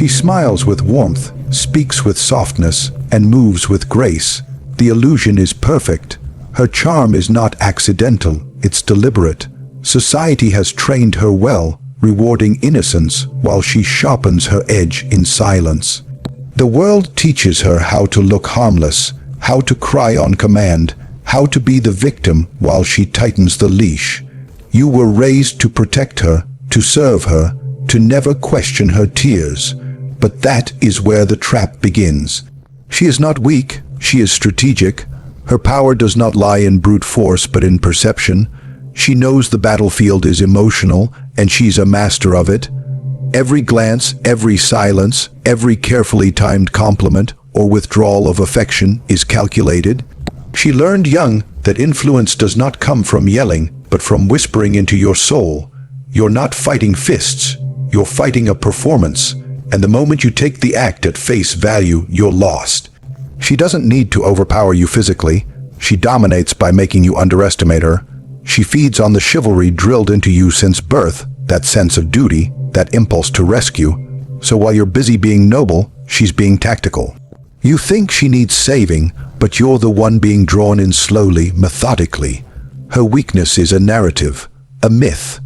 She smiles with warmth, speaks with softness, and moves with grace. The illusion is perfect. Her charm is not accidental, it's deliberate. Society has trained her well, rewarding innocence while she sharpens her edge in silence. The world teaches her how to look harmless, how to cry on command, how to be the victim while she tightens the leash. You were raised to protect her, to serve her, to never question her tears. But that is where the trap begins. She is not weak, she is strategic. Her power does not lie in brute force but in perception. She knows the battlefield is emotional, and she's a master of it. Every glance, every silence, every carefully timed compliment or withdrawal of affection is calculated. She learned young that influence does not come from yelling, but from whispering into your soul. You're not fighting fists, you're fighting a performance, and the moment you take the act at face value, you're lost. She doesn't need to overpower you physically. She dominates by making you underestimate her. She feeds on the chivalry drilled into you since birth, that sense of duty, that impulse to rescue. So while you're busy being noble, she's being tactical. You think she needs saving, but you're the one being drawn in slowly, methodically. Her weakness is a narrative, a myth.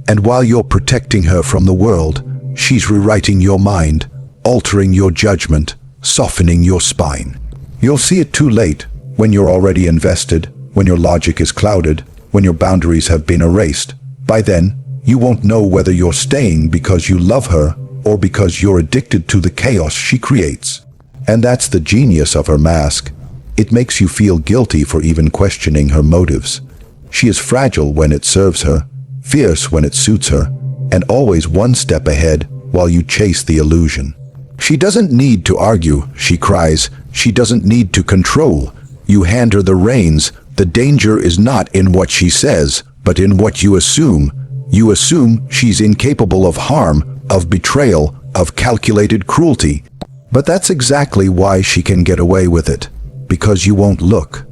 And while you're protecting her from the world, she's rewriting your mind, altering your judgment, softening your spine. You'll see it too late, when you're already invested, when your logic is clouded, when your boundaries have been erased. By then, you won't know whether you're staying because you love her or because you're addicted to the chaos she creates. And that's the genius of her mask. It makes you feel guilty for even questioning her motives. She is fragile when it serves her, fierce when it suits her, and always one step ahead while you chase the illusion. She doesn't need to argue, she cries. She doesn't need to control. You hand her the reins. The danger is not in what she says, but in what you assume. You assume she's incapable of harm, of betrayal, of calculated cruelty. But that's exactly why she can get away with it. Because you won't look.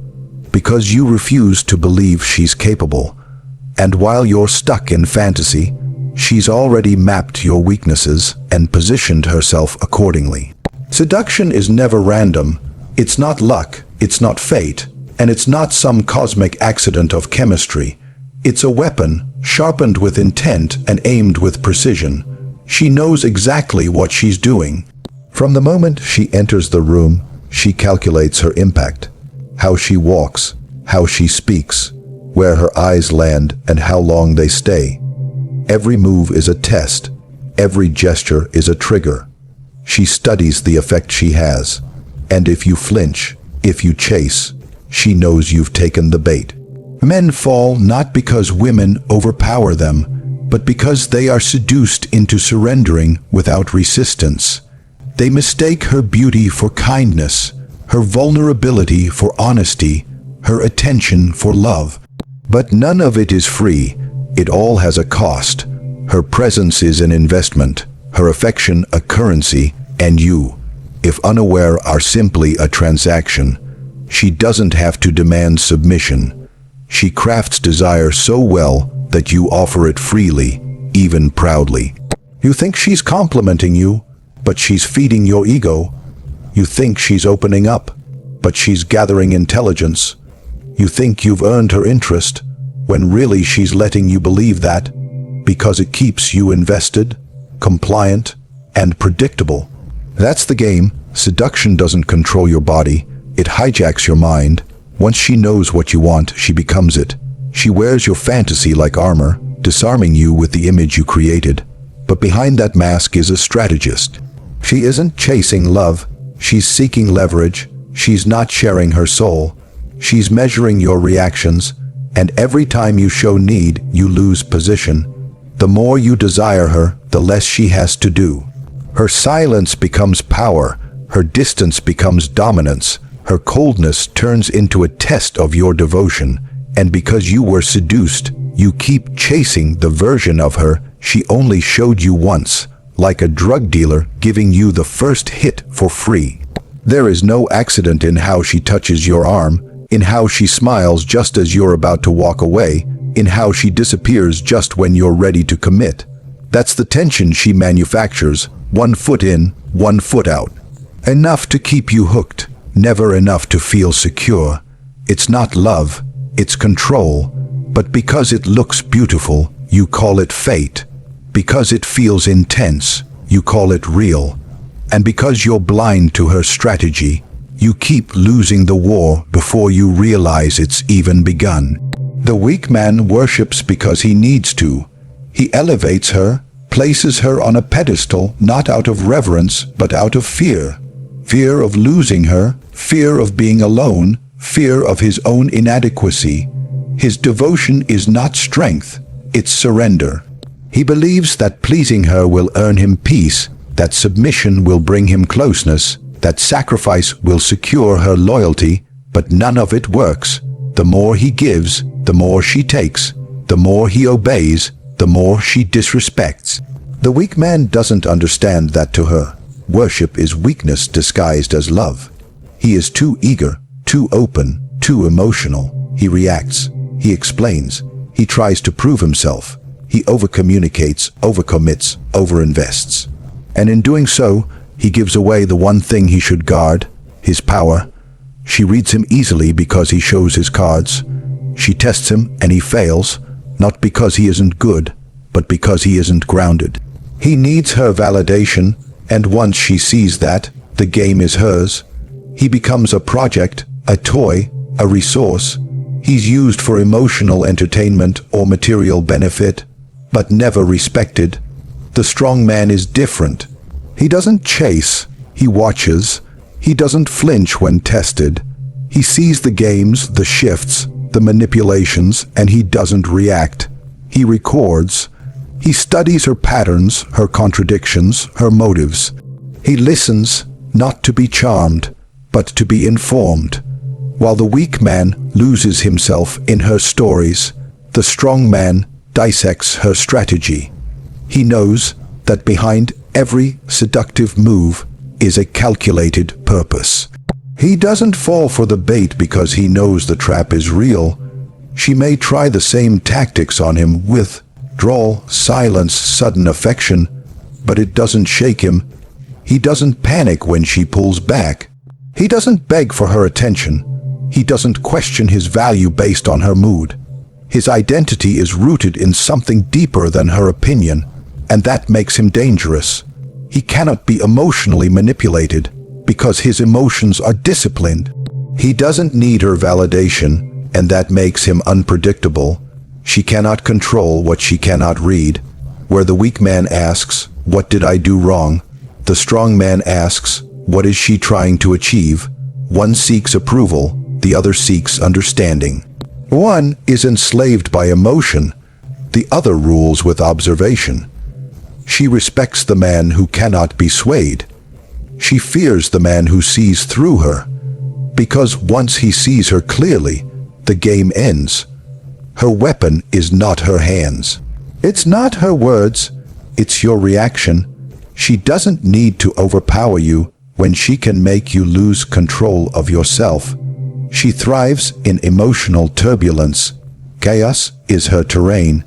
Because you refuse to believe she's capable. And while you're stuck in fantasy, she's already mapped your weaknesses and positioned herself accordingly. Seduction is never random. It's not luck, it's not fate, and it's not some cosmic accident of chemistry. It's a weapon, sharpened with intent and aimed with precision. She knows exactly what she's doing. From the moment she enters the room, she calculates her impact. How she walks, how she speaks, where her eyes land and how long they stay. Every move is a test. Every gesture is a trigger. She studies the effect she has. And if you flinch, if you chase, she knows you've taken the bait. Men fall not because women overpower them, but because they are seduced into surrendering without resistance. They mistake her beauty for kindness, her vulnerability for honesty, her attention for love. But none of it is free. It all has a cost. Her presence is an investment, her affection a currency, and you, if unaware, are simply a transaction. She doesn't have to demand submission. She crafts desire so well that you offer it freely, even proudly. You think she's complimenting you, but she's feeding your ego. You think she's opening up, but she's gathering intelligence. You think you've earned her interest, when really she's letting you believe that, because it keeps you invested, compliant, and predictable. That's the game. Seduction doesn't control your body, it hijacks your mind. Once she knows what you want, she becomes it. She wears your fantasy like armor, disarming you with the image you created. But behind that mask is a strategist. She isn't chasing love, she's seeking leverage. She's not sharing her soul. She's measuring your reactions, and every time you show need, you lose position. The more you desire her, the less she has to do. Her silence becomes power, her distance becomes dominance, her coldness turns into a test of your devotion, and because you were seduced, you keep chasing the version of her she only showed you once, like a drug dealer giving you the first hit for free. There is no accident in how she touches your arm, in how she smiles just as you're about to walk away, in how she disappears just when you're ready to commit. That's the tension she manufactures, 1 foot in, 1 foot out. Enough to keep you hooked, never enough to feel secure. It's not love, it's control. But because it looks beautiful, you call it fate. Because it feels intense, you call it real. And because you're blind to her strategy, you keep losing the war before you realize it's even begun. The weak man worships because he needs to. He elevates her, places her on a pedestal, not out of reverence, but out of fear. Fear of losing her, fear of being alone, fear of his own inadequacy. His devotion is not strength, it's surrender. He believes that pleasing her will earn him peace, that submission will bring him closeness, that sacrifice will secure her loyalty, but none of it works. The more he gives, the more she takes. The more he obeys, the more she disrespects. The weak man doesn't understand that to her, worship is weakness disguised as love. He is too eager, too open, too emotional. He reacts, he explains, he tries to prove himself. He overcommunicates, overcommits, overinvests. And in doing so, he gives away the one thing he should guard, his power. She reads him easily because he shows his cards. She tests him and he fails, not because he isn't good, but because he isn't grounded. He needs her validation, and once she sees that, the game is hers. He becomes a project, a toy, a resource. He's used for emotional entertainment or material benefit, but never respected. The strong man is different. He doesn't chase, he watches. He doesn't flinch when tested. He sees the games, the shifts, the manipulations, and he doesn't react. He records. He studies her patterns, her contradictions, her motives. He listens, not to be charmed, but to be informed. While the weak man loses himself in her stories, the strong man dissects her strategy. He knows that behind every seductive move is a calculated purpose. He doesn't fall for the bait because he knows the trap is real. She may try the same tactics on him: withdrawal, silence, sudden affection, but it doesn't shake him. He doesn't panic when she pulls back. He doesn't beg for her attention. He doesn't question his value based on her mood. His identity is rooted in something deeper than her opinion, and that makes him dangerous. He cannot be emotionally manipulated because his emotions are disciplined. He doesn't need her validation, and that makes him unpredictable. She cannot control what she cannot read. Where the weak man asks, "What did I do wrong?" the strong man asks, "What is she trying to achieve?" One seeks approval, the other seeks understanding. One is enslaved by emotion, the other rules with observation. She respects the man who cannot be swayed. She fears the man who sees through her, because once he sees her clearly, the game ends. Her weapon is not her hands. It's not her words, it's your reaction. She doesn't need to overpower you when she can make you lose control of yourself. She thrives in emotional turbulence. Chaos is her terrain.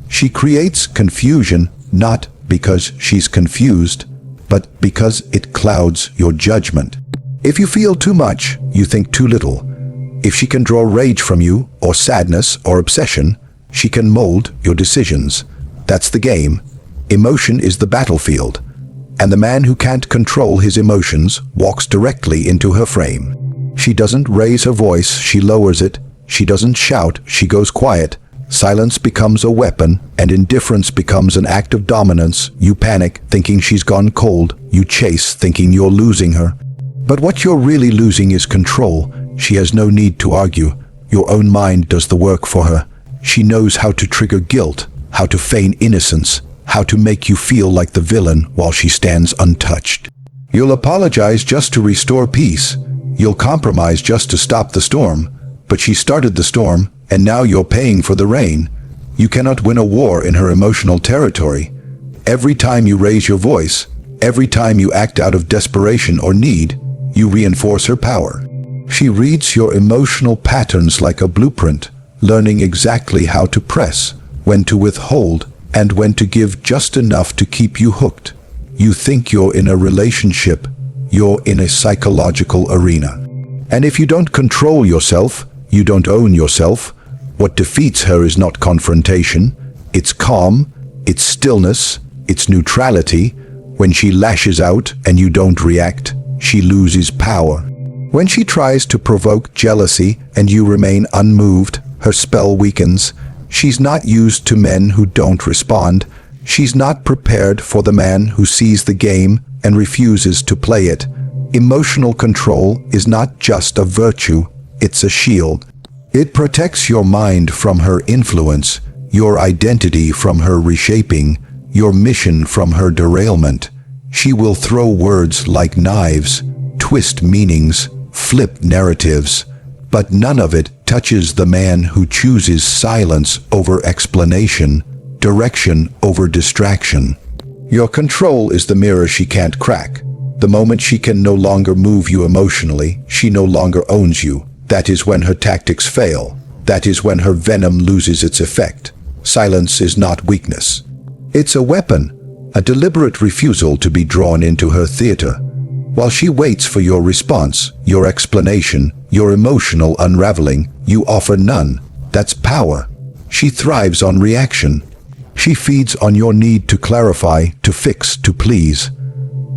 She creates confusion not because she's confused, but because it clouds your judgment. If you feel too much, you think too little. If she can draw rage from you, or sadness, or obsession, she can mold your decisions. That's the game. Emotion is the battlefield, and the man who can't control his emotions walks directly into her frame. She doesn't raise her voice, she lowers it. She doesn't shout, she goes quiet. Silence becomes a weapon, and indifference becomes an act of dominance. You panic, thinking she's gone cold. You chase, thinking you're losing her. But what you're really losing is control. She has no need to argue. Your own mind does the work for her. She knows how to trigger guilt, how to feign innocence, how to make you feel like the villain while she stands untouched. You'll apologize just to restore peace. You'll compromise just to stop the storm. But she started the storm, and now you're paying for the rain. You cannot win a war in her emotional territory. Every time you raise your voice, every time you act out of desperation or need, you reinforce her power. She reads your emotional patterns like a blueprint, learning exactly how to press, when to withhold, and when to give just enough to keep you hooked. You think you're in a relationship. You're in a psychological arena. And if you don't control yourself, you don't own yourself. What defeats her is not confrontation. It's calm, it's stillness, it's neutrality. When she lashes out and you don't react, she loses power. When she tries to provoke jealousy and you remain unmoved, her spell weakens. She's not used to men who don't respond. She's not prepared for the man who sees the game and refuses to play it. Emotional control is not just a virtue, it's a shield. It protects your mind from her influence, your identity from her reshaping, your mission from her derailment. She will throw words like knives, twist meanings, flip narratives, but none of it touches the man who chooses silence over explanation, direction over distraction. Your control is the mirror she can't crack. The moment she can no longer move you emotionally, she no longer owns you. That is when her tactics fail. That is when her venom loses its effect. Silence is not weakness. It's a weapon, a deliberate refusal to be drawn into her theater. While she waits for your response, your explanation, your emotional unraveling, you offer none. That's power. She thrives on reaction. She feeds on your need to clarify, to fix, to please.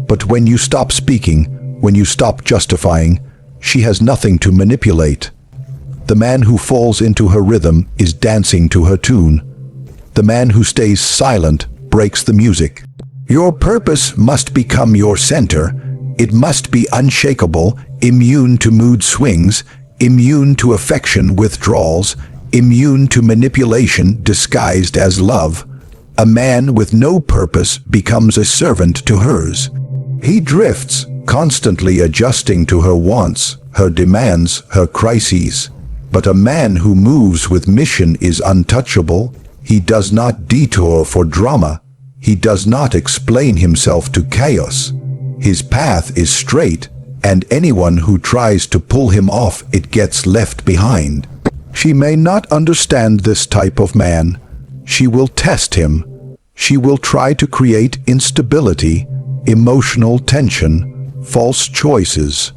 But when you stop speaking, when you stop justifying, she has nothing to manipulate. The man who falls into her rhythm is dancing to her tune. The man who stays silent breaks the music. Your purpose must become your center. It must be unshakable, immune to mood swings, immune to affection withdrawals, immune to manipulation disguised as love. A man with no purpose becomes a servant to hers. He drifts, constantly adjusting to her wants, her demands, her crises. But a man who moves with mission is untouchable. He does not detour for drama. He does not explain himself to chaos. His path is straight, and anyone who tries to pull him off it gets left behind. She may not understand this type of man. She will test him. She will try to create instability, emotional tension, false choices.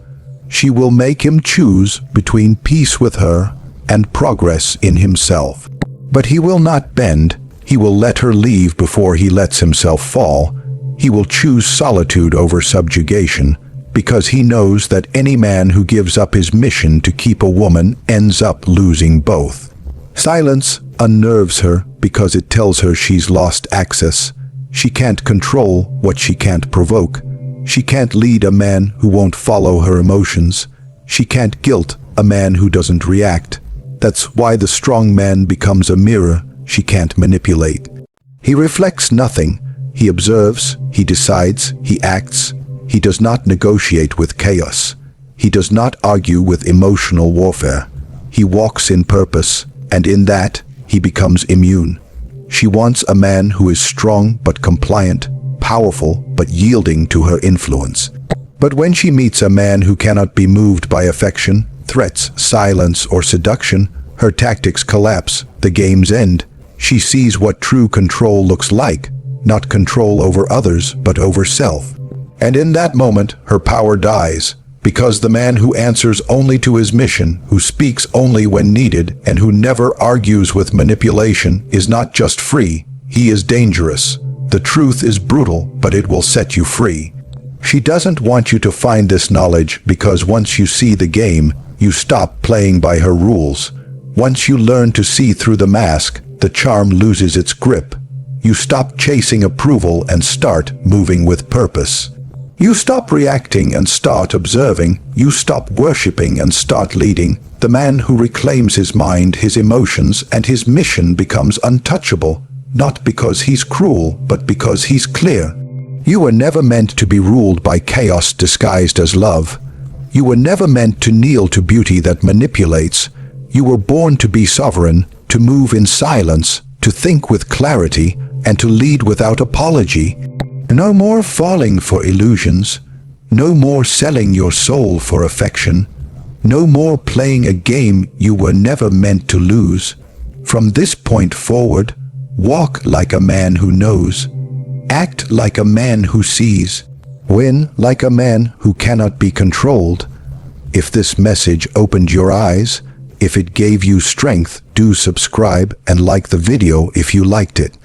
She will make him choose between peace with her and progress in himself. But he will not bend. He will let her leave before he lets himself fall. He will choose solitude over subjugation, because he knows that any man who gives up his mission to keep a woman ends up losing both. Silence unnerves her because it tells her she's lost access. She can't control what she can't provoke. She can't lead a man who won't follow her emotions. She can't guilt a man who doesn't react. That's why the strong man becomes a mirror she can't manipulate. He reflects nothing. He observes, he decides, he acts. He does not negotiate with chaos. He does not argue with emotional warfare. He walks in purpose, and in that, he becomes immune. She wants a man who is strong but compliant, powerful but yielding to her influence. But when she meets a man who cannot be moved by affection, threats, silence, or seduction, her tactics collapse, the game's end. She sees what true control looks like, not control over others, but over self. And in that moment, her power dies, because the man who answers only to his mission, who speaks only when needed, and who never argues with manipulation, is not just free, he is dangerous. The truth is brutal, but it will set you free. She doesn't want you to find this knowledge because once you see the game, you stop playing by her rules. Once you learn to see through the mask, the charm loses its grip. You stop chasing approval and start moving with purpose. You stop reacting and start observing. You stop worshipping and start leading. The man who reclaims his mind, his emotions, and his mission becomes untouchable, not because he's cruel, but because he's clear. You were never meant to be ruled by chaos disguised as love. You were never meant to kneel to beauty that manipulates. You were born to be sovereign, to move in silence, to think with clarity, and to lead without apology. No more falling for illusions. No more selling your soul for affection. No more playing a game you were never meant to lose. From this point forward, walk like a man who knows. Act like a man who sees. Win like a man who cannot be controlled. If this message opened your eyes, if it gave you strength, do subscribe and like the video if you liked it.